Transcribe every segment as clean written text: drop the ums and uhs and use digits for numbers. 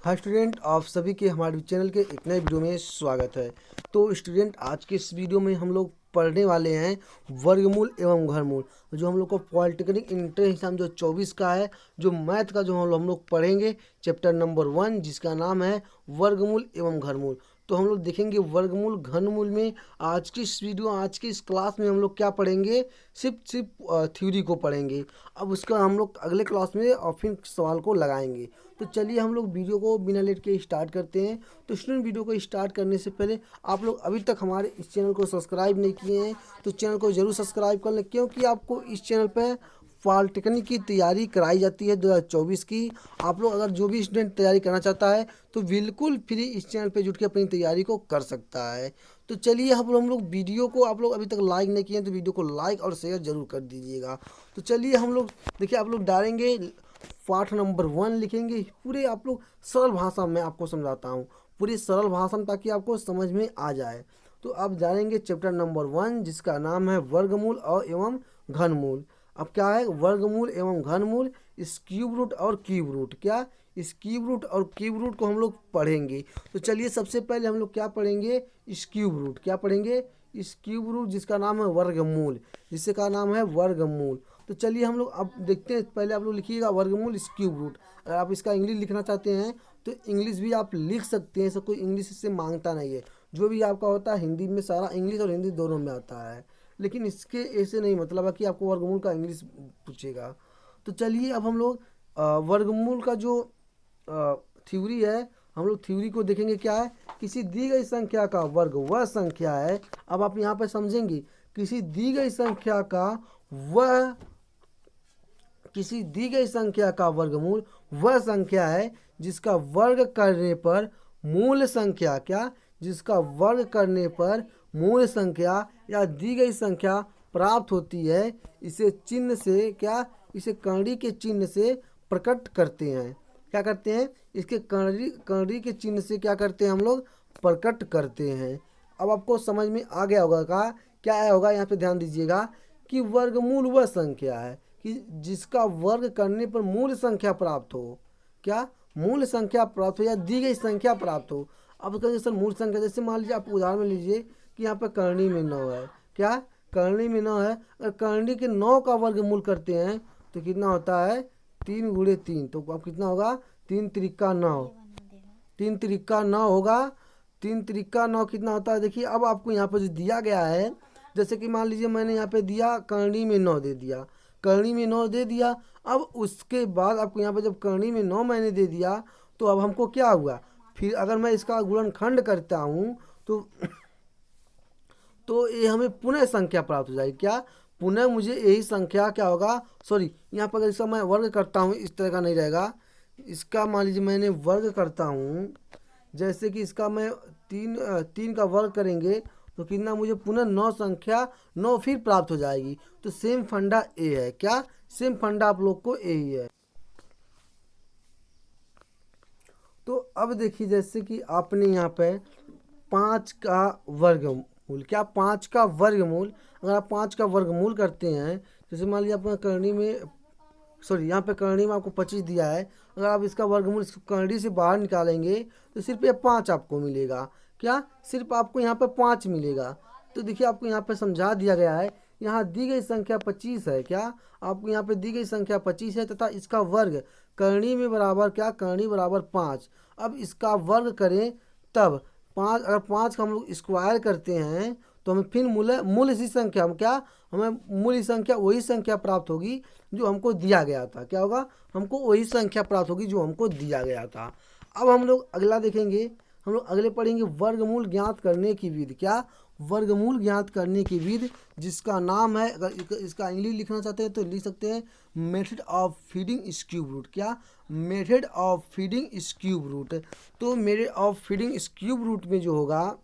Hi student, आप सभी के हमारे चैनल के एक नए वीडियो में स्वागत है। तो स्टूडेंट, आज के इस वीडियो में हम लोग पढ़ने वाले हैं वर्गमूल एवं घनमूल। जो हम लोग को पॉलिटेक्निक इंटर एग्जाम जो 24 का है, जो मैथ का जो हम लोग पढ़ेंगे चैप्टर नंबर 1, जिसका नाम है वर्गमूल एवं घनमूल। तो हम लोग देखेंगे वर्गमूल घनमूल में आज की इस क्लास में हम लोग क्या पढ़ेंगे, सिर्फ थ्योरी को पढ़ेंगे। अब उसका हम लोग अगले क्लास में और फिर सवाल को लगाएंगे। तो चलिए हम लोग वीडियो को बिना लेट के स्टार्ट करते हैं। तो स्टूडेंट, वीडियो को स्टार्ट करने से पहले आप लोग अभी तक हमारे इस चैनल को सब्सक्राइब नहीं किए हैं तो चैनल को ज़रूर सब्सक्राइब कर लें, क्योंकि आपको इस चैनल पर पॉलिटेक्निक की तैयारी कराई जाती है 2024 की। आप लोग अगर जो भी स्टूडेंट तैयारी करना चाहता है तो बिल्कुल फ्री इस चैनल पे जुट के अपनी तैयारी को कर सकता है। तो चलिए हम लोग वीडियो को, आप लोग अभी तक लाइक नहीं किए हैं तो वीडियो को लाइक और शेयर जरूर कर दीजिएगा। तो चलिए हम लोग देखिए, आप लोग डालेंगे पाठ नंबर 1 लिखेंगे। पूरे आप लोग सरल भाषा में आपको समझाता हूँ, पूरी सरल भाषा में, ताकि आपको समझ में आ जाए। तो आप जानेंगे चैप्टर नंबर 1, जिसका नाम है वर्गमूल और एवं घनमूल। अब क्या है वर्गमूल एवं घनमूल, इस क्यूब रूट और क्यूब रूट, क्या इस क्यूब रूट और क्यूब रूट को हम लोग पढ़ेंगे। तो चलिए सबसे पहले हम लोग क्या पढ़ेंगे, इस क्यूब रूट। क्या पढ़ेंगे, इस क्यूब रूट, जिसका नाम है वर्गमूल, जिसका नाम है वर्गमूल। तो चलिए हम लोग अब देखते हैं। पहले आप लोग लिखिएगा वर्गमूल इस क्यूब रूट। अगर आप इसका इंग्लिश लिखना चाहते हैं तो इंग्लिश भी आप लिख सकते हैं, सब कोई इंग्लिश इससे मांगता नहीं है। जो भी आपका होता है हिंदी में, सारा इंग्लिश और हिंदी दोनों में आता है, लेकिन इसके ऐसे नहीं मतलब है कि आपको वर्गमूल का इंग्लिश पूछेगा। तो चलिए अब हम लोग वर्गमूल का जो थ्योरी है, हम लोग थ्योरी को देखेंगे। क्या है, किसी दी गई संख्या का वर्ग वह संख्या है। अब आप यहाँ पर समझेंगे, किसी दी गई संख्या का वह, किसी दी गई संख्या का वर्गमूल वह संख्या है जिसका वर्ग करने पर मूल संख्या, क्या जिसका वर्ग करने पर मूल संख्या या दी गई संख्या प्राप्त होती है। इसे चिन्ह से, क्या इसे कर्णी के चिन्ह से प्रकट करते हैं। क्या करते हैं, इसके कर्णी के चिन्ह से क्या करते हैं, हम लोग प्रकट करते हैं। अब आपको समझ में आ गया होगा का क्या आया होगा, यहाँ पे ध्यान दीजिएगा कि वर्गमूल वह संख्या है कि जिसका वर्ग करने पर मूल संख्या प्राप्त हो। क्या मूल संख्या प्राप्त हो या दी गई संख्या प्राप्त हो। अब कहिए सर मूल संख्या, जैसे मान लीजिए आप उदाहरण में लीजिए कि यहाँ पर कर्णी में 9 है। क्या कर्णी में 9 है, अगर कर्णी के 9 का वर्गमूल करते हैं तो कितना होता है 3 गुणे 3, तो अब कितना होगा 3 त्रिका 9, 3 त्रिका 9 होगा। 3 त्रिका 9 कितना होता है, देखिए अब आपको यहाँ पर जो दिया गया है, जैसे कि मान लीजिए मैंने यहाँ पे दिया कर्णी में 9 दे दिया, कर्णी में 9 दे दिया। अब उसके बाद आपको यहाँ पे जब कर्णी में 9 मैंने दे दिया तो अब हमको क्या हुआ, फिर अगर मैं इसका गुणनखंड करता हूँ तो ये हमें पुनः संख्या प्राप्त हो जाएगी। क्या पुनः मुझे यही संख्या क्या होगा, सॉरी यहाँ पर अगर इसका मैं वर्ग करता हूँ इस तरह का नहीं रहेगा। इसका मान लीजिए मैंने वर्ग करता हूँ, जैसे कि इसका मैं 3 का वर्ग करेंगे तो कितना मुझे पुनः 9 संख्या 9 फिर प्राप्त हो जाएगी। तो सेम फंडा ए है। क्या सेम फंडा आप लोग को ए ही है। तो अब देखिए, जैसे कि आपने यहाँ पे 5 का वर्गमूल, क्या 5 का वर्गमूल, अगर आप 5 का वर्गमूल करते हैं, जैसे मान लीजिए आपका करनी में, सॉरी यहाँ पे करनी में आपको 25 दिया है, अगर आप इसका वर्गमूल इस करनी से बाहर निकालेंगे तो सिर्फ ये 5 आपको मिलेगा। क्या सिर्फ आपको यहाँ पे 5 मिलेगा। तो देखिए आपको यहाँ पे समझा दिया गया है, यहाँ दी गई संख्या 25 है। क्या आपको यहाँ पे दी गई संख्या 25 है तथा इसका वर्ग करनी में बराबर, क्या करनी बराबर 5। अब इसका वर्ग करें तब 5, अगर 5 का हम लोग स्क्वायर करते हैं तो हमें फिर मूल इसी संख्या, हम क्या हमें मूल संख्या वही संख्या प्राप्त होगी जो हमको दिया गया था। क्या होगा, हमको वही संख्या प्राप्त होगी जो हमको दिया गया था। अब हम लोग अगला देखेंगे, हम लोग अगले पढ़ेंगे वर्गमूल ज्ञात करने की विधि। क्या वर्गमूल ज्ञात करने की विधि, जिसका नाम है, अगर इसका इंग्लिश लिखना चाहते हैं तो लिख सकते हैं मेथड ऑफ फीडिंग इस क्यूब रूट। क्या मेथड ऑफ फीडिंग इस क्यूब रूट। तो मेथड ऑफ फीडिंग इस क्यूब रूट में जो होगा,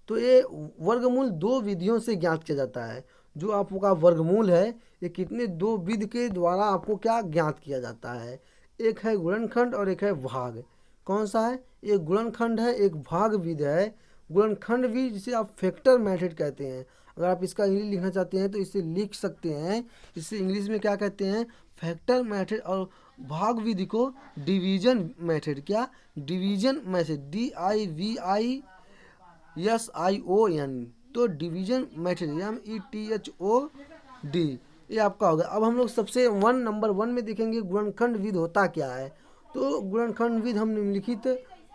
तो ये वर्गमूल 2 विधियों से ज्ञात किया जाता है। जो आपका वर्गमूल है ये कितने 2 विधि के द्वारा आपको क्या ज्ञात किया जाता है। एक है गुणनखंड और एक है भाग। कौन सा है, एक गुणनखंड है, एक भाग विधि है। गुणनखंड विधि जिसे आप फैक्टर मेथड कहते हैं। अगर आप इसका इंग्लिश लिखना चाहते हैं तो इसे लिख सकते हैं, इसे इंग्लिश में क्या कहते हैं, फैक्टर मेथड। और भाग विधि को डिवीजन मेथड, क्या, डिवीजन मेथड, DIVISION, तो डिवीजन मेथड, METHOD, ये आपका होगा। अब हम लोग सबसे नंबर 1 में देखेंगे गुणनखंड विधि होता क्या है। तो गुणनखंड विधि हम निम्नलिखित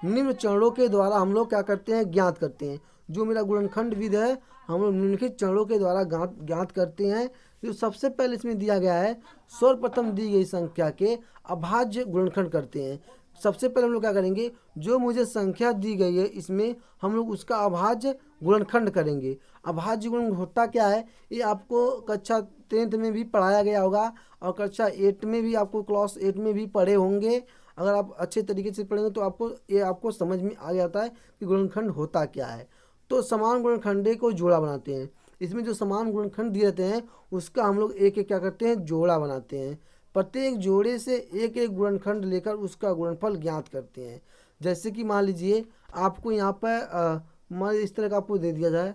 निम्न चरणों के द्वारा हम लोग क्या करते हैं, ज्ञात करते हैं। जो मेरा गुणनखंड विधि है हम लोग निम्नलिखित चरणों के द्वारा ज्ञात करते हैं। जो सबसे पहले इसमें दिया गया है, सर्वप्रथम दी गई संख्या के अभाज्य गुणनखंड करते हैं। सबसे पहले हम लोग क्या करेंगे, जो मुझे संख्या दी गई है इसमें हम लोग उसका अभाज्य गुणनखंड करेंगे। अभाज्य गुणन होता क्या है, ये आपको कक्षा 10th में भी पढ़ाया गया होगा और कक्षा 8 में भी, आपको क्लास 8 में भी पढ़े होंगे। अगर आप अच्छे तरीके से पढ़ेंगे तो आपको समझ में आ जाता है कि गुणनखंड होता क्या है। तो समान गुणनखंडे को जोड़ा बनाते हैं। इसमें जो समान गुणनखंड दिए रहते हैं उसका हम लोग एक एक क्या करते हैं, जोड़ा बनाते हैं। प्रत्येक जोड़े से एक एक गुणनखंड लेकर उसका गुणनफल ज्ञात करते हैं। जैसे कि मान लीजिए आपको यहाँ पर मान इस तरह का आपको दे दिया जाए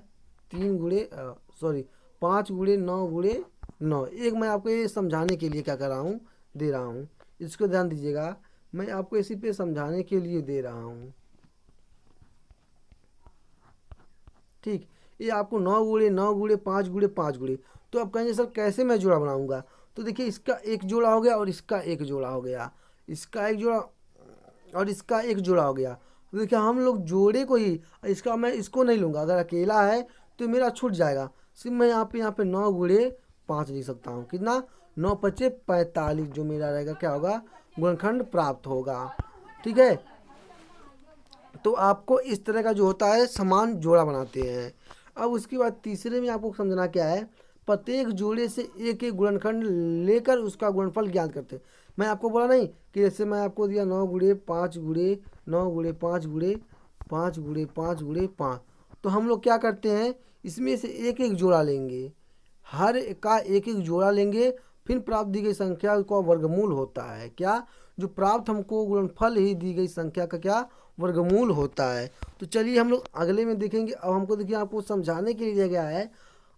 5 गुणे 9 गुणे 9। एक मैं आपको ये समझाने के लिए क्या कर रहा हूँ, दे रहा हूँ, इसको ध्यान दीजिएगा, मैं आपको इसी पे समझाने के लिए दे रहा हूँ। ठीक, ये आपको 9 गुणे 9 गुणे 5 गुणे 5 गुणे। तो आप कहेंगे सर कैसे मैं जोड़ा बनाऊंगा, तो देखिए इसका एक जोड़ा हो गया और इसका एक जोड़ा हो गया, इसका एक जोड़ा और इसका एक जोड़ा हो गया। तो देखिए हम लोग जोड़े को ही, इसका मैं इसको नहीं लूँगा, अगर अकेला है तो मेरा छूट जाएगा। सिर्फ मैं यहाँ पे 9 गुणे 5 लिख सकता हूँ। कितना, 9 पचे 45, जो मेरा रहेगा क्या होगा, गुणनखंड प्राप्त होगा। ठीक है, तो आपको इस तरह का जो होता है समान जोड़ा बनाते हैं। अब उसके बाद तीसरे में आपको समझना क्या है, प्रत्येक जोड़े से एक एक गुणनखंड लेकर उसका गुणनफल ज्ञात करते हैं। मैं आपको बोला नहीं कि जैसे मैं आपको दिया 9 गुणे 5 गुणे 9 गुणे 5 गुणे 5 गुणे 5 गुणे 5, तो हम लोग क्या करते हैं, इसमें से एक एक जोड़ा लेंगे, हर का एक एक जोड़ा लेंगे, फिर प्राप्त दी गई संख्या का वर्गमूल होता है। क्या, जो प्राप्त हमको गुणनफल ही दी गई संख्या का क्या, वर्गमूल होता है। तो चलिए हम लोग अगले में देखेंगे। अब हमको देखिए आपको समझाने के लिए दिया गया है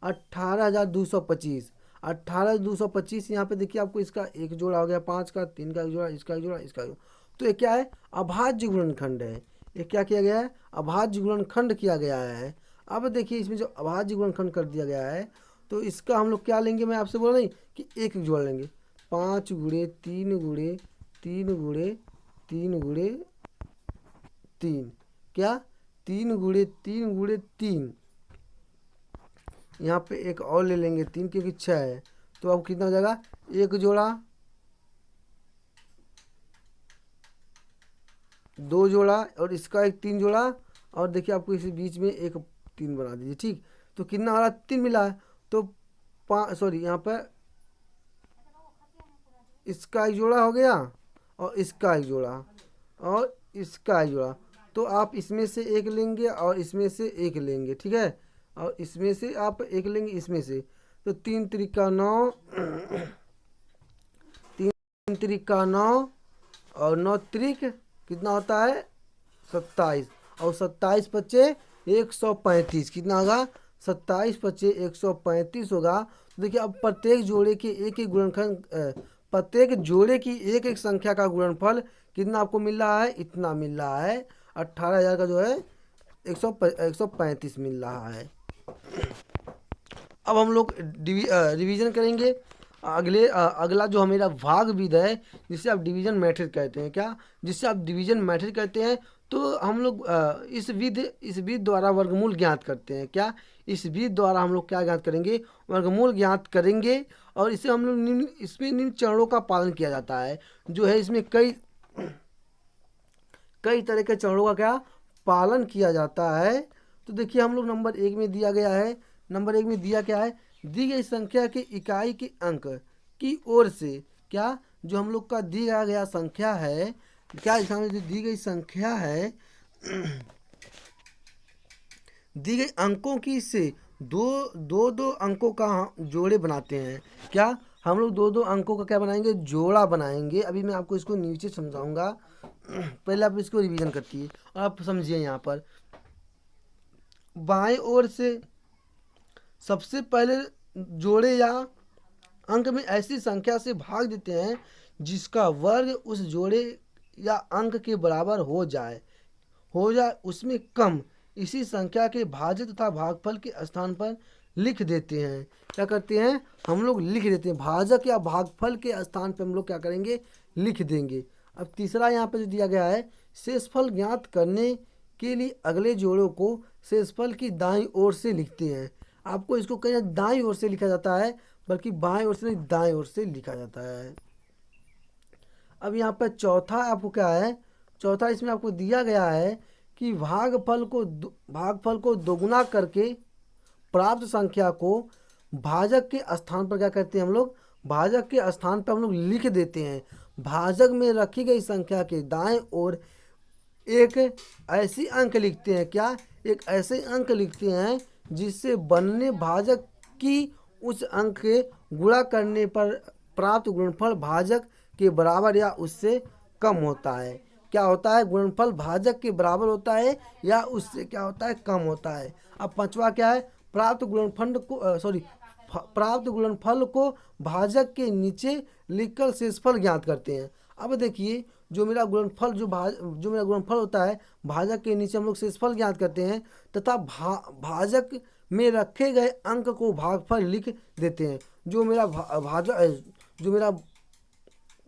18,225। 18,225 यहाँ पे देखिए आपको इसका एक जोड़ा हो गया, 5 का, 3 का एक जोड़ा, इसका एक जोड़ा, इसका एक जोड़ा। तो ये क्या है, अभाज्य गुणनखंड है। ये क्या किया गया है, अभाज्य गुणनखंड किया गया है। अब देखिए इसमें जो अभाज्य गुणनखंड कर दिया गया है तो इसका हम लोग क्या लेंगे, मैं आपसे बोल रही कि एक एक जोड़ा लेंगे, 5 गुणे 3 गुणे 3 गुणे 3 गुणे 3, क्या, 3 गुणे 3 गुणे 3। यहाँ पे एक और ले लेंगे 3 क्योंकि 6 है, तो अब कितना हो जाएगा, एक जोड़ा, 2 जोड़ा और इसका एक 3 जोड़ा, और देखिए आपको इसी बीच में एक 3 बना दीजिए। ठीक, तो कितना आ रहा, 3 मिला है। तो यहाँ पर इसका एक जोड़ा हो गया और इसका एक जोड़ा और इसका एक जोड़ा, तो आप इसमें से एक लेंगे और इसमें से एक लेंगे। ठीक है, और इसमें से आप एक लेंगे, इसमें से, तो 3 त्रिका 9 3 त्रिका 9 और 9 त्रिक कितना होता है, 27, और 27 पच्चे 135, कितना होगा, 27 पच्चे 135 होगा। तो देखिए अब प्रत्येक जोड़े के एक एक गुणनखंड, प्रत्येक जोड़े की एक एक संख्या का गुणनफल कितना आपको मिल रहा है, इतना मिल रहा है, 18,000 का जो है 135 मिल रहा है। अब हम लोग रिवीजन करेंगे। अगला जो मेरा भाग विधि है जिसे आप डिवीजन मेथड कहते हैं, क्या, जिससे आप डिवीजन मेथड कहते हैं। तो हम लोग इस विधि द्वारा वर्गमूल ज्ञात करते हैं। क्या, इस विधि द्वारा हम लोग क्या ज्ञात करेंगे, वर्गमूल ज्ञात करेंगे। और इसे हम लोग इसमें निम्न चरणों का पालन किया जाता है, जो है इसमें कई तरह के चरणों का क्या पालन किया जाता है। तो देखिए हम लोग नंबर 1 में दिया गया है, नंबर 1 में दिया क्या है, दी गई संख्या के इकाई के अंक की ओर से, क्या, जो हम लोग का दिया गया संख्या है, क्या इसमें जो दी गई संख्या है दी गई अंकों की से दो अंकों का जोड़े बनाते हैं। क्या, हम लोग दो अंकों का क्या बनाएंगे, जोड़ा बनाएंगे। अभी मैं आपको इसको नीचे समझाऊंगा, पहले आप इसको रिवीजन करती है और आप समझिए। यहाँ पर बाएं ओर से सबसे पहले जोड़े या अंक में ऐसी संख्या से भाग देते हैं जिसका वर्ग उस जोड़े या अंक के बराबर हो जाए उसमें कम, इसी संख्या के भाज्य तथा भागफल के स्थान पर लिख देते हैं। क्या करते हैं हम लोग? लिख देते हैं। भाजक या भागफल के स्थान पर हम लोग क्या करेंगे? लिख देंगे। अब तीसरा यहाँ पे जो दिया गया है, शेषफल ज्ञात करने के लिए अगले जोड़ों को शेषफल की दाईं ओर से लिखते हैं। आपको इसको कहीं दाईं ओर से लिखा जाता है, बल्कि बाएं ओर से नहीं, दाएं ओर से लिखा जाता है। अब यहाँ पर चौथा आपको क्या है? चौथा इसमें आपको दिया गया है कि भागफल को दोगुना करके प्राप्त संख्या को भाजक के स्थान पर क्या करते हैं हम लोग? भाजक के स्थान पर हम लोग लिख देते हैं। भाजक में रखी गई संख्या के दाएं ओर एक ऐसी अंक लिखते हैं। क्या? एक ऐसे अंक लिखते हैं जिससे बनने भाजक की उस अंक के गुणा करने पर प्राप्त गुणनफल भाजक के बराबर या उससे कम होता है। क्या होता है? गुणनफल भाजक के बराबर होता है या उससे क्या होता है? कम होता है। अब पांचवा क्या है? प्राप्त गुणनफल को भाजक के नीचे लिखकर शेषफल ज्ञात करते हैं। अब देखिए, जो मेरा गुणनफल होता है, भाजक के नीचे हम लोग शेषफल ज्ञात करते हैं तथा भाजक में रखे गए अंक को भागफल लिख देते हैं। जो मेरा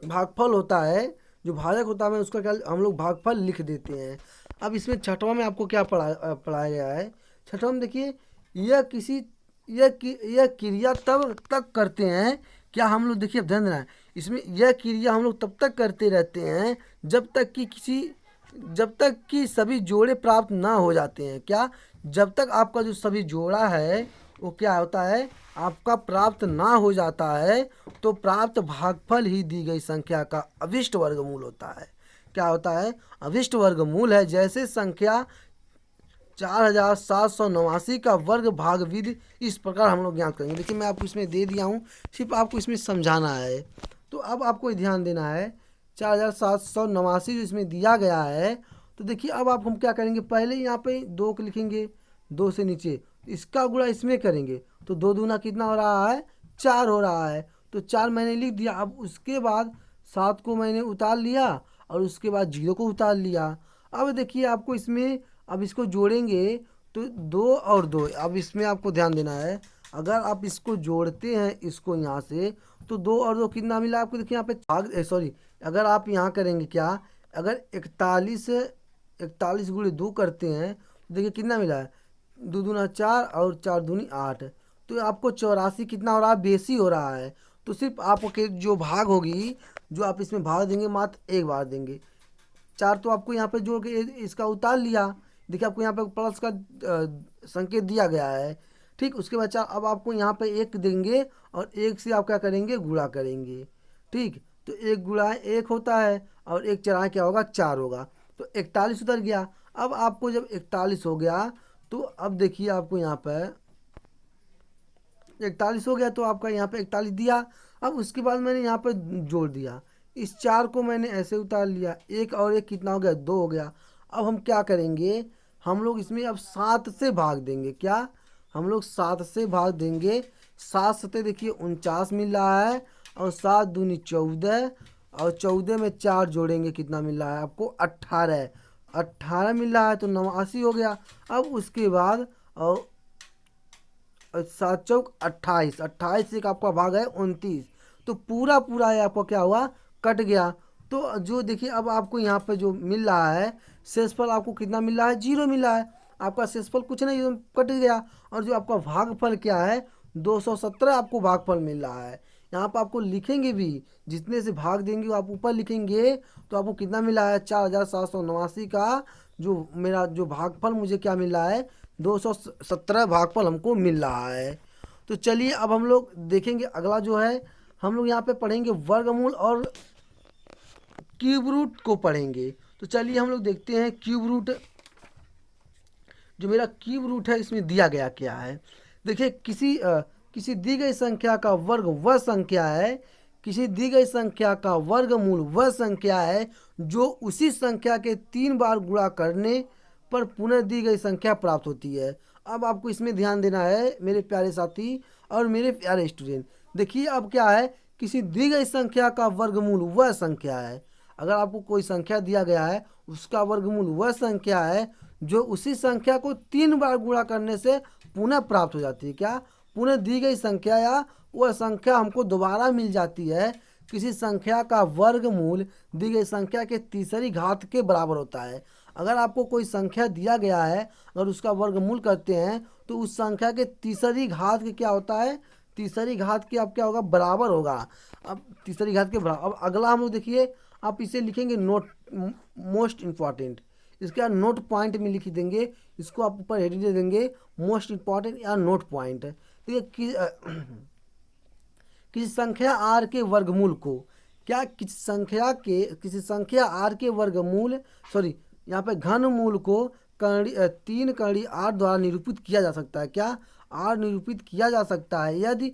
भागफल होता है, जो भाजक होता है, उसका क्या हम लोग भागफल लिख देते हैं। अब इसमें छठवां में आपको क्या पढ़ाया गया है? छठवां में देखिए, यह क्रिया तब तक करते हैं। क्या हम लोग? देखिए, ध्यान देना है इसमें, यह क्रिया हम लोग तब तक करते रहते हैं जब तक कि सभी जोड़े प्राप्त ना हो जाते हैं। क्या? जब तक आपका जो सभी जोड़ा है वो क्या होता है? आपका प्राप्त ना हो जाता है, तो प्राप्त भागफल ही दी गई संख्या का अभिष्ट वर्गमूल होता है। क्या होता है? अभिष्ट वर्गमूल है। जैसे संख्या 4789 का वर्ग भाग विधि इस प्रकार हम लोग ज्ञात करेंगे। देखिए, मैं आपको इसमें दे दिया हूँ, सिर्फ आपको इसमें समझाना है। तो अब आपको ध्यान देना है, 4789 जो इसमें दिया गया है। तो देखिए, अब हम क्या करेंगे? पहले यहाँ पे 2 को लिखेंगे, 2 से नीचे इसका गुणा इसमें करेंगे, तो 2 दूना कितना हो रहा है? 4 हो रहा है। तो 4 मैंने लिख दिया। अब उसके बाद 7 को मैंने उतार लिया और उसके बाद 0 को उतार लिया। अब देखिए, आपको इसमें अब इसको जोड़ेंगे तो 2 और 2। अब इसमें आपको ध्यान देना है, अगर आप इसको जोड़ते हैं इसको यहाँ से, तो 2 और 2 कितना मिला आपको? देखिए, यहाँ पे अगर आप यहाँ करेंगे क्या, अगर 41 गुणे 2 करते हैं तो देखिए कितना मिला है? 2 दूना 4 और 4 दूनी 8। तो आपको 84 कितना हो रहा है? बेसी हो रहा है। तो सिर्फ आपके जो भाग होगी, जो आप इसमें भाग देंगे, मात्र एक बार देंगे। 4 तो आपको यहाँ पे जोड़ के इसका उतार लिया। देखिए, आपको यहाँ पे प्लस का संकेत दिया गया है। ठीक, उसके बाद अब आपको यहाँ पे 1 देंगे और 1 से आप क्या करेंगे? गुणा करेंगे। ठीक, तो 1 गुणा 1 होता है और 1 चढ़ा क्या होगा? 4 होगा। तो 41 उतर गया। अब आपको जब 41 हो गया, तो अब देखिए, आपको यहाँ पर 41 हो गया, तो आपका यहाँ पे 41 दिया। अब उसके बाद मैंने यहाँ पर जोड़ दिया, इस 4 को मैंने ऐसे उतार लिया, 1 और 1 कितना हो गया? 2 हो गया। अब हम क्या करेंगे? हम लोग इसमें अब 7 से भाग देंगे। क्या? हम लोग 7 से भाग देंगे। 7 सते देखिए 49 मिल रहा है, और 7 दूनी 14, और 14 में 4 जोड़ेंगे, कितना मिल रहा है आपको? 18 मिल रहा है, तो 89 हो गया। अब उसके बाद और 7 चौक 28, 28 से आपका भाग है 29, तो पूरा है आपका क्या हुआ? कट गया। तो जो देखिए, अब आपको यहाँ पे जो मिल रहा है शेषफल, आपको कितना मिल रहा है? 0 मिल रहा है। आपका शेषफल कुछ नहीं, कट गया। और जो आपका भागफल क्या है? 217 आपको भागफल मिल रहा है। यहाँ पर आपको लिखेंगे भी, जितने से भाग देंगे वो आप ऊपर लिखेंगे, तो आपको कितना मिला है? 4789 का जो मेरा जो भागफल मुझे क्या मिल रहा है? 217 भागफल हमको मिल रहा है। तो चलिए, अब हम लोग देखेंगे अगला जो है, हम लोग यहाँ पे पढ़ेंगे वर्गमूल और क्यूब रूट को पढ़ेंगे। तो चलिए हम लोग देखते हैं क्यूब रूट। जो मेरा क्यूब रूट है, इसमें दिया गया क्या है? देखिए, किसी दी गई संख्या का वर्ग वह संख्या है, किसी दी गई संख्या का वर्गमूल वह संख्या है जो उसी संख्या के 3 बार गुणा करने पर पुनः दी गई संख्या प्राप्त होती है। अब आपको इसमें ध्यान देना है मेरे प्यारे साथी और मेरे प्यारे स्टूडेंट। देखिए अब क्या है, किसी दी गई संख्या का वर्गमूल वह संख्या है। अगर आपको कोई संख्या दिया गया है, उसका वर्गमूल वह संख्या है जो उसी संख्या को 3 बार गुणा करने से पुनः प्राप्त हो जाती है। क्या? पुनः दी गई संख्या या वह संख्या हमको दोबारा मिल जाती है। किसी संख्या का वर्गमूल दी गई संख्या के तीसरी घात के बराबर होता है। अगर आपको कोई संख्या दिया गया है, अगर उसका वर्गमूल करते हैं तो उस संख्या के तीसरी घात के क्या होता है, तीसरी घात के अब क्या होगा, बराबर होगा। अब तीसरी घात के बराबर। अब अगला हम लोग देखिए, आप इसे लिखेंगे नोट, मोस्ट इम्पॉर्टेंट। इसके बाद नोट पॉइंट में लिख देंगे, इसको आप ऊपर हेडिंग दे देंगे मोस्ट इम्पॉर्टेंट या नोट पॉइंट। देखिए किसी संख्या आर के वर्गमूल को, क्या किसी संख्या आर के वर्गमूल यहाँ पे घनमूल को तीन कड़ी आर द्वारा निरूपित किया जा सकता है। क्या? आर निरूपित किया जा सकता है यदि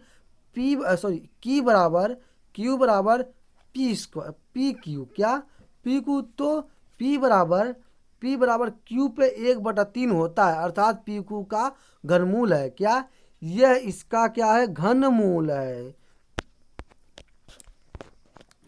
क्यू बराबर पी क्यू। क्या? पी क्यू तो पी बराबर क्यू पे 1/3 होता है, अर्थात पी क्यू का घनमूल है। क्या? यह इसका क्या है, घनमूल है,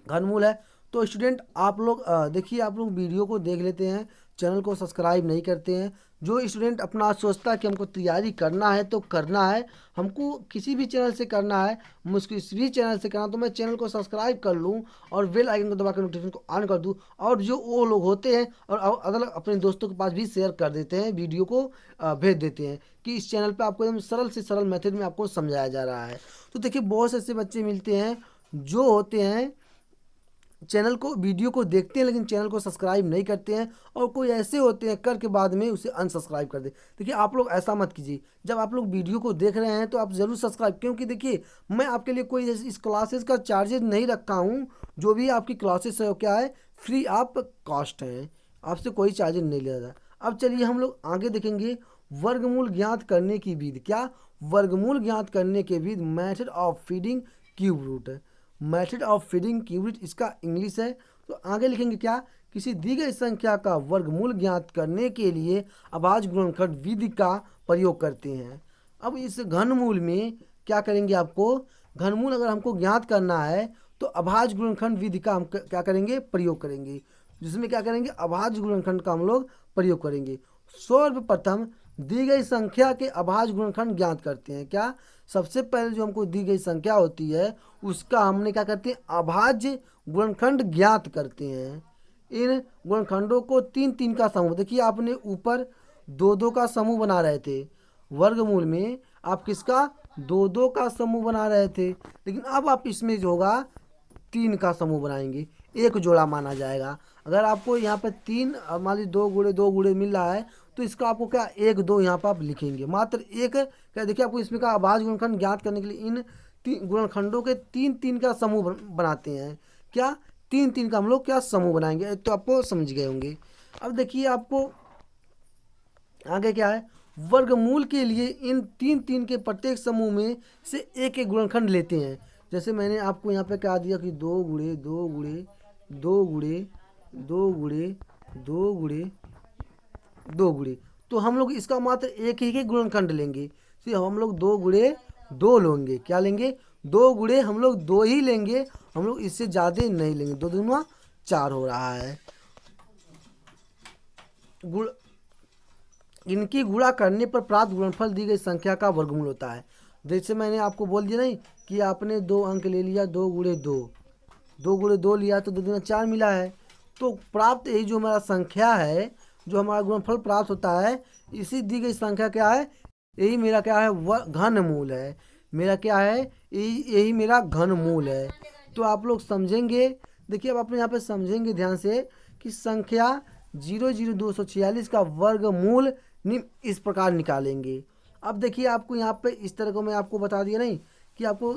घनमूल है। तो स्टूडेंट आप लोग देखिए, आप लोग वीडियो को देख लेते हैं, चैनल को सब्सक्राइब नहीं करते हैं। जो स्टूडेंट अपना सोचता है कि हमको तैयारी करना है तो करना है, हमको किसी भी चैनल से करना है, मुझको इस भी चैनल से करना, तो मैं चैनल को सब्सक्राइब कर लूँ और बेल आइकन को दबाकर नोटिफिकेशन को ऑन कर दूँ। और जो वो लोग होते हैं और अगल अपने दोस्तों के पास भी शेयर कर देते हैं, वीडियो को भेज देते हैं कि इस चैनल पर आपको एकदम सरल से सरल मेथड में आपको समझाया जा रहा है। तो देखिए बहुत से ऐसे बच्चे मिलते हैं जो होते हैं चैनल को, वीडियो को देखते हैं लेकिन चैनल को सब्सक्राइब नहीं करते हैं, और कोई ऐसे होते हैं करके बाद में उसे अनसब्सक्राइब कर दे। देखिए आप लोग ऐसा मत कीजिए, जब आप लोग वीडियो को देख रहे हैं तो आप ज़रूर सब्सक्राइब, क्योंकि देखिए मैं आपके लिए कोई इस क्लासेस का चार्जेज नहीं रखा हूँ। जो भी आपकी क्लासेस है वो क्या है, फ्री ऑफ कॉस्ट है, आपसे कोई चार्जेज नहीं लिया जाता। अब चलिए हम लोग आगे देखेंगे वर्गमूल ज्ञात करने की विधि। क्या? वर्गमूल ज्ञात करने के विधि, method of feeding cube root है। Method of feeding cube root इसका इंग्लिश है। तो आगे लिखेंगे क्या, किसी दी गई संख्या का वर्गमूल ज्ञात करने के लिए अभाज्य गुणनखंड विधि का प्रयोग करते हैं। अब इस घनमूल में क्या करेंगे, आपको घनमूल अगर हमको ज्ञात करना है तो अभाज्य गुणनखंड विधि का हम क्या करेंगे, प्रयोग करेंगे, जिसमें क्या करेंगे, अभाज्य गुणनखंड का हम लोग प्रयोग करेंगे। सर्वप्रथम दी गई संख्या के अभाज्य गुणनखंड ज्ञात करते हैं। क्या? सबसे पहले जो हमको दी गई संख्या होती है उसका हमने क्या करते हैं, अभाज्य गुणनखंड ज्ञात करते हैं। इन गुणनखंडों को 3-3 का समूह, देखिए आपने ऊपर 2-2 का समूह बना रहे थे, वर्गमूल में आप किसका, 2-2 का समूह बना रहे थे, लेकिन अब आप इसमें जो होगा 3 का समूह बनाएंगे, एक जोड़ा माना जाएगा। अगर आपको यहाँ पर 3 मान लीजिए 2 गुणे मिल रहा है तो इसका आपको क्या 1-2 यहाँ पर आप लिखेंगे, मात्र एक। क्या देखिए आपको इसमें का अभाज्य गुणनखंड ज्ञात करने के लिए इन गुणनखंडों के 3-3 का समूह बनाते हैं। क्या? 3-3 का हम लोग क्या समूह बनाएंगे, तो आपको समझ गए होंगे। अब देखिए आपको आगे क्या है, वर्गमूल के लिए इन 3-3 के प्रत्येक समूह में से एक एक गुणनखंड लेते हैं। जैसे मैंने आपको यहाँ पे कहा दिया कि 2 गुणे 2 गुणे 2 गुणे 2 गुणे 2 गुणे 2 गुणे, तो हम लोग इसका मात्र एक ही गुणनखंड लेंगे। फिर हम लोग 2 गुणे 2 लेंगे। क्या लेंगे? 2 गुणे हम लोग 2 ही लेंगे, हम लोग इससे ज़्यादा नहीं लेंगे। 2 दूना 4 हो रहा है। इनकी गुणा करने पर प्राप्त गुणनफल दी गई संख्या का वर्गमूल होता है। जैसे मैंने आपको बोल दिया नहीं कि आपने 2 अंक ले लिया, 2 गुणे 2, 2 गुणे 2 लिया तो 2 दूना 4 मिला है। तो प्राप्त यही जो हमारा संख्या है, जो हमारा गुणनफल प्राप्त होता है, इसी दी गई संख्या क्या है, यही मेरा क्या है, वह घनमूल है। मेरा क्या है, यही मेरा घनमूल है। तो आप लोग समझेंगे, देखिए अब अपने यहाँ पे समझेंगे ध्यान से कि संख्या 00246 का वर्गमूल इस प्रकार निकालेंगे। अब देखिए आपको यहाँ पे इस तरह को मैं आपको बता दिया नहीं कि आपको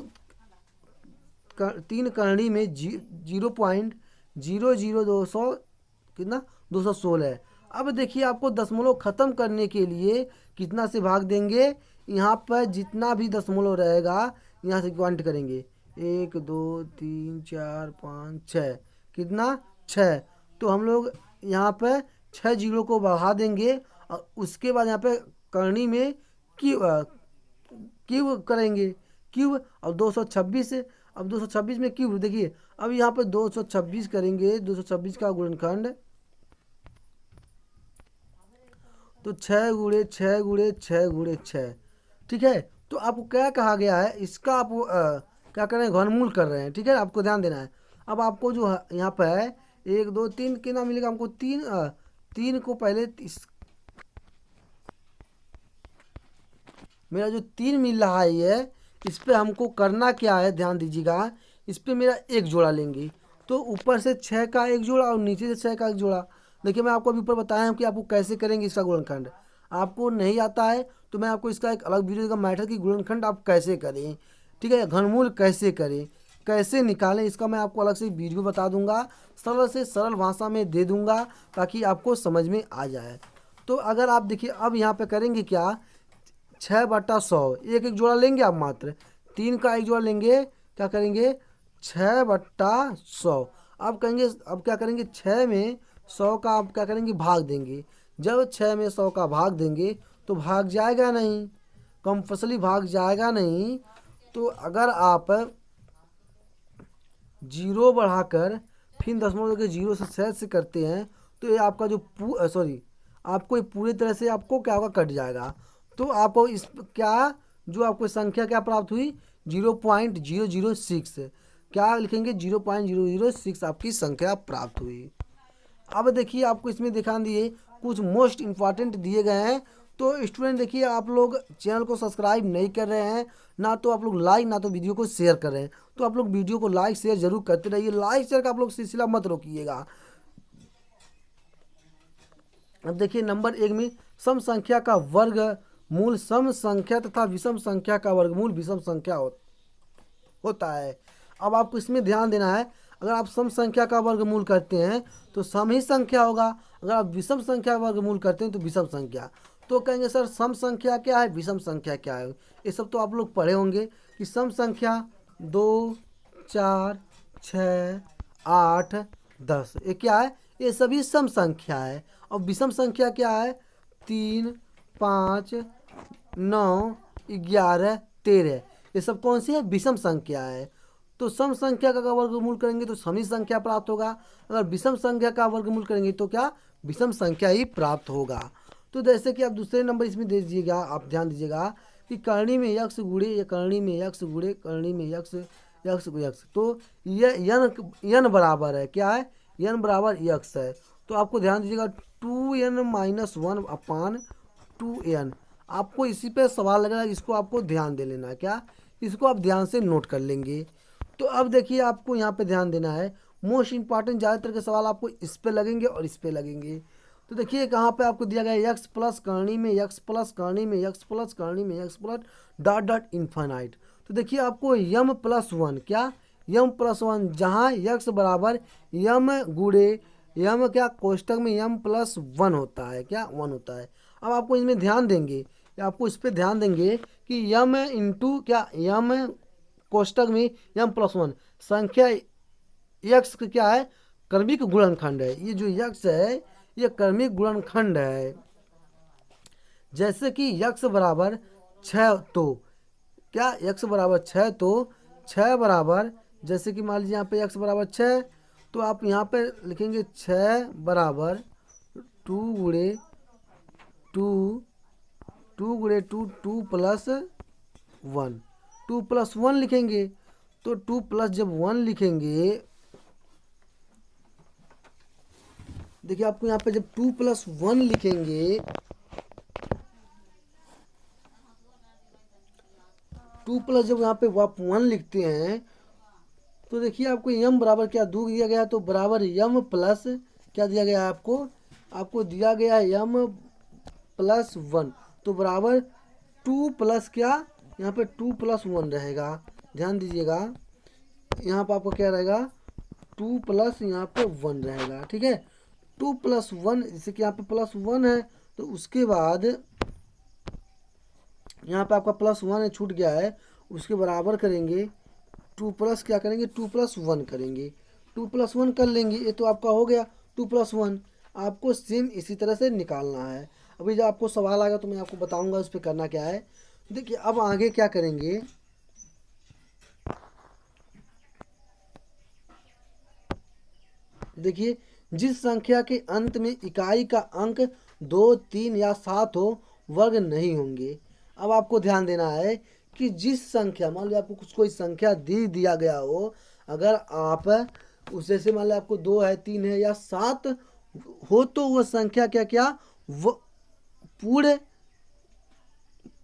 3 करणी में 0.00200 कितना 216 है। अब देखिए आपको दशमलव ख़त्म करने के लिए कितना से भाग देंगे, यहाँ पर जितना भी दशमलव रहेगा यहाँ से काउंट करेंगे, 1 2 3 4 5 6, कितना 6। तो हम लोग यहाँ पर 6 जीरो को बढ़ा देंगे और उसके बाद यहाँ पे करनी में क्यूब करेंगे, क्यूब। अब 226 है, अब 226 में क्यूब देखिए, अब यहाँ पे 226 करेंगे, 226 का गुणनखंड तो 6 × 6 × 6 × 6, ठीक है। तो आपको क्या कहा गया है, इसका आप क्या कर रहे हैं, घनमूल कर रहे हैं, ठीक है। आपको ध्यान देना है। अब आपको जो यहाँ पे है 1 2 3 कितना मिलेगा हमको, 3 को पहले मेरा जो 3 मिल रहा है ये, इस पर हमको करना क्या है, ध्यान दीजिएगा। इस पर मेरा एक जोड़ा लेंगे, तो ऊपर से 6 का एक जोड़ा और नीचे से 6 का एक जोड़ा। देखिए मैं आपको अभी ऊपर बताया हूँ कि आपको कैसे करेंगे इसका गुणनखंड। आपको नहीं आता है तो मैं आपको इसका एक अलग वीडियो का मैथड की गुणनखंड आप कैसे करें, ठीक है, घनमूल कैसे करें, कैसे निकालें, इसका मैं आपको अलग से वीडियो बता दूंगा, सरल से सरल भाषा में दे दूंगा ताकि आपको समझ में आ जाए। तो अगर आप देखिए अब यहाँ पे करेंगे क्या, 6/100 एक एक जोड़ा लेंगे आप, मात्र 3 का एक जोड़ा लेंगे, क्या करेंगे 6/100। अब कहेंगे, अब क्या करेंगे 6 में 100 का आप क्या करेंगे भाग देंगे। जब 6 में 100 का भाग देंगे तो भाग जाएगा नहीं, कंपल्सरी भाग जाएगा नहीं। तो अगर आप 0 बढ़ाकर फिर दशमलव के 0 से 6 से करते हैं तो ये आपका जो आपको ये पूरी तरह से आपको क्या होगा, कट जाएगा। तो आपको इस क्या जो आपको संख्या क्या प्राप्त हुई, 0.006, क्या लिखेंगे 0.006 आपकी संख्या प्राप्त हुई। अब देखिए आपको इसमें दिखा दिए कुछ मोस्ट इम्पॉर्टेंट दिए गए हैं। तो स्टूडेंट देखिए, आप लोग चैनल को सब्सक्राइब नहीं कर रहे हैं, ना तो आप लोग लाइक ना तो वीडियो को शेयर कर रहे हैं। तो आप लोग वीडियो को लाइक शेयर जरूर करते रहिए, लाइक शेयर का आप लोग सिलसिला मत रोकिएगा। अब देखिए नंबर 1 में सम संख्या का वर्गमूल सम संख्या तथा विषम संख्या का वर्गमूल विषम संख्या होता है। अब आपको इसमें ध्यान देना है, अगर आप सम संख्या का वर्गमूल करते हैं तो सम ही संख्या होगा, अगर आप विषम संख्या का वर्गमूल करते हैं तो विषम संख्या। तो कहेंगे सर सम संख्या क्या है, विषम संख्या क्या है, ये सब तो आप लोग पढ़े होंगे कि सम संख्या 2 4 6 8 10 ये क्या है, ये सभी सम संख्या है। और विषम संख्या क्या है, 3 5 9 11 13, ये सब कौन सी है, विषम संख्या है। तो सम संख्या का वर्गमूल करेंगे तो समी संख्या प्राप्त होगा, अगर विषम संख्या का वर्गमूल करेंगे तो क्या, विषम संख्या ही प्राप्त होगा। तो जैसे कि आप दूसरे नंबर इसमें दे दीजिएगा, आप ध्यान दीजिएगा कि करणी में यक्ष गुणे या करणी में यक्ष गुणे करणी में यक्ष यक्ष यक्ष, तो ये यन बराबर है, क्या है, यन बराबर यक्ष है। तो आपको ध्यान दीजिएगा 2n-1/2n, आपको इसी पे सवाल लगेगा, इसको आपको ध्यान दे लेना है, क्या, इसको आप ध्यान से नोट कर लेंगे। तो अब देखिए आपको यहाँ पे ध्यान देना है, मोस्ट इंपॉर्टेंट ज़्यादातर के सवाल आपको इस पे लगेंगे और इस पे लगेंगे। तो देखिए कहाँ पे आपको दिया गया है, यक्स प्लस करणी में यक्स प्लस करणी में यक्स प्लस करणी में x plus dot dot infinite. तो देखिए आपको m+1, क्या, m+1, जहाँ यक्स बराबर यम गुणे यम, क्या कोष्टक में m+1 होता है, क्या 1 होता है। अब आपको इसमें ध्यान देंगे, आपको इस पर ध्यान देंगे कि यम इंटू क्या, यम कोष्टक में m+1 संख्या यक्स क्या है, क्रमिक गुणनखंड है। ये जो यक्स है ये क्रमिक गुणनखंड है। जैसे कि यक्स बराबर 6, तो क्या यक्स बराबर 6, तो 6 बराबर, जैसे कि मान लीजिए यहाँ पे यक्स बराबर 6, तो आप यहाँ पे लिखेंगे 6 बराबर 2 गुणे 2 2 गुणे 2 2 + 1, 2 + 1 लिखेंगे। तो 2 प्लस जब 1 लिखेंगे, देखिए आपको यहाँ पे जब 2 + 1 लिखेंगे, 2 जब यहाँ पे आप 1 लिखते हैं तो देखिए आपको यम बराबर क्या दो दिया गया, तो बराबर यम प्लस क्या दिया गया है आपको दिया गया है m+1, तो बराबर 2 प्लस क्या, यहाँ पे 2 + 1 रहेगा। ध्यान दीजिएगा यहाँ पर आपको क्या रहेगा, 2 प्लस यहाँ पे 1 रहेगा, ठीक है। 2 + 1, जैसे कि यहाँ पे +1 है तो उसके बाद यहाँ पे आपका +1 है, छूट गया है, उसके बराबर करेंगे 2 प्लस क्या करेंगे, 2 + 1 करेंगे, 2 + 1 कर लेंगे, ये तो आपका हो गया 2 + 1। आपको सेम इसी तरह से निकालना है। अभी जब आपको सवाल आएगा तो मैं आपको बताऊंगा उस पर करना क्या है। देखिए अब आगे क्या करेंगे, देखिए जिस संख्या के अंत में इकाई का अंक 2, 3 या 7 हो वर्ग नहीं होंगे। अब आपको ध्यान देना है कि जिस संख्या, मान लो आपको कुछ कोई संख्या दिया गया हो, अगर आप उस जैसे मान लो आपको 2 है, 3 है या 7 हो तो वह संख्या क्या क्या वो पूरे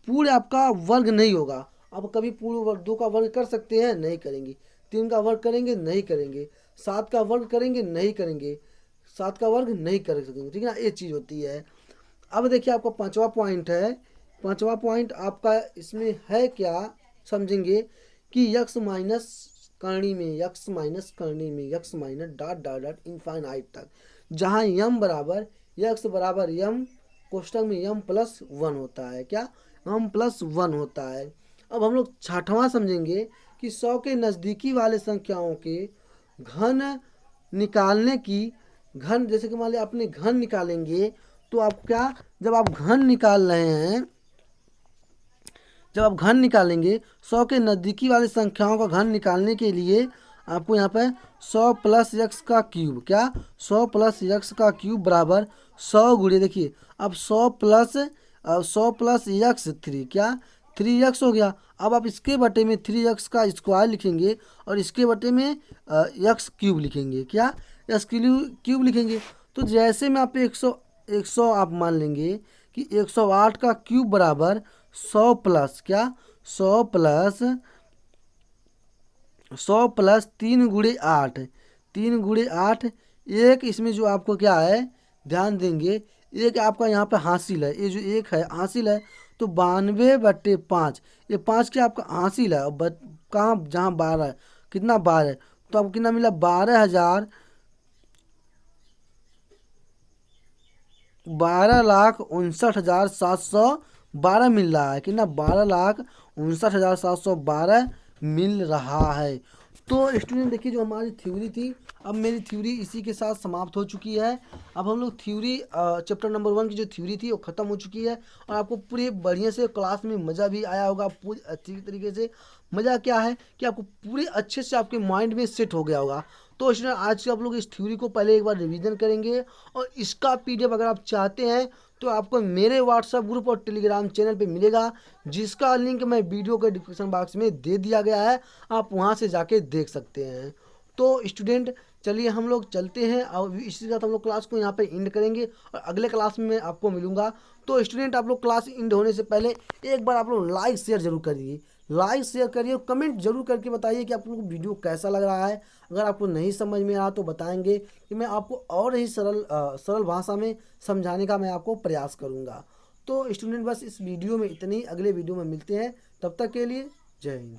पूरे आपका वर्ग नहीं होगा। अब कभी पूरे वर्ग 2 का वर्ग कर सकते हैं, नहीं करेंगे। 3 का वर्ग करेंगे, नहीं करेंगे। 7 का वर्ग करेंगे, नहीं करेंगे। 7 का वर्ग नहीं कर सकेंगे, ठीक है ना, ये चीज़ होती है। अब देखिए आपका 5वां पॉइंट है। 5वां पॉइंट आपका इसमें है क्या, समझेंगे कि यक्स माइनस करनी में, यक्स माइनस करनी में, x minus dot dot dot infinite तक, जहाँ यम बराबर यक्स बराबर यम कोष्टक में यम प्लस 1 होता है, क्या यम प्लस 1 होता है। अब हम लोग 6वां समझेंगे कि 100 के नज़दीकी वाले संख्याओं के घन निकालने की, घन जैसे कि मान लिया आपने घन निकालेंगे तो आप क्या, जब आप घन निकाल रहे हैं, जब आप घन निकालेंगे 100 के नज़दीकी वाली संख्याओं का घन निकालने के लिए आपको यहाँ पे 100 प्लस यक्स का क्यूब, क्या 100 प्लस यक्स का क्यूब बराबर 100 गुणे, देखिए अब 100 प्लस यक्स 3, क्या 3x हो गया। अब आप इसके बटे में 3x का स्क्वायर लिखेंगे और इसके बटे में यक्स क्यूब लिखेंगे, क्या यक्स क्यूब लिखेंगे। तो जैसे में आप 100 आप मान लेंगे कि 108 का क्यूब बराबर 100 प्लस, क्या 100 प्लस 3 गुणे 8, 3 गुणे 8, एक इसमें जो आपको क्या है ध्यान देंगे, एक आपका यहाँ पे हासिल है, ये जो एक है हासिल है तो 92/5, ये 5 क्या आपका हासिल है। अब कहाँ, जहाँ 12 है, कितना 12 है तो आपको कितना मिला 12,59,712 मिल रहा है, कितना 12,59,712 मिल रहा है। तो स्टूडेंट देखिए जो हमारी थ्योरी थी, अब मेरी थ्योरी इसी के साथ समाप्त हो चुकी है। अब हम लोग थ्योरी चैप्टर नंबर 1 की जो थ्योरी थी वो ख़त्म हो चुकी है और आपको पूरे बढ़िया से क्लास में मज़ा भी आया होगा, पूरी अच्छी तरीके से। मज़ा क्या है कि आपको पूरे अच्छे से आपके माइंड में सेट हो गया होगा। तो स्टूडेंट आज से आप लोग इस थ्योरी को पहले एक बार रिवीजन करेंगे और इसका पीडीएफ अगर आप चाहते हैं तो आपको मेरे व्हाट्सएप ग्रुप और टेलीग्राम चैनल पे मिलेगा, जिसका लिंक मैं वीडियो के डिस्क्रिप्शन बॉक्स में दे दिया गया है, आप वहां से जाके देख सकते हैं। तो स्टूडेंट चलिए हम लोग चलते हैं और इसी के साथ हम लोग क्लास को यहाँ पे एंड करेंगे और अगले क्लास में मैं आपको मिलूंगा। तो स्टूडेंट आप लोग क्लास एंड होने से पहले एक बार आप लोग लाइक शेयर जरूर करिए, लाइक शेयर करिए और कमेंट जरूर करके बताइए कि आप लोग को वीडियो कैसा लग रहा है। अगर आपको नहीं समझ में आया तो बताएंगे कि मैं आपको और ही सरल भाषा में समझाने का मैं आपको प्रयास करूँगा। तो स्टूडेंट बस इस वीडियो में इतनी, अगले वीडियो में मिलते हैं, तब तक के लिए जय हिंद।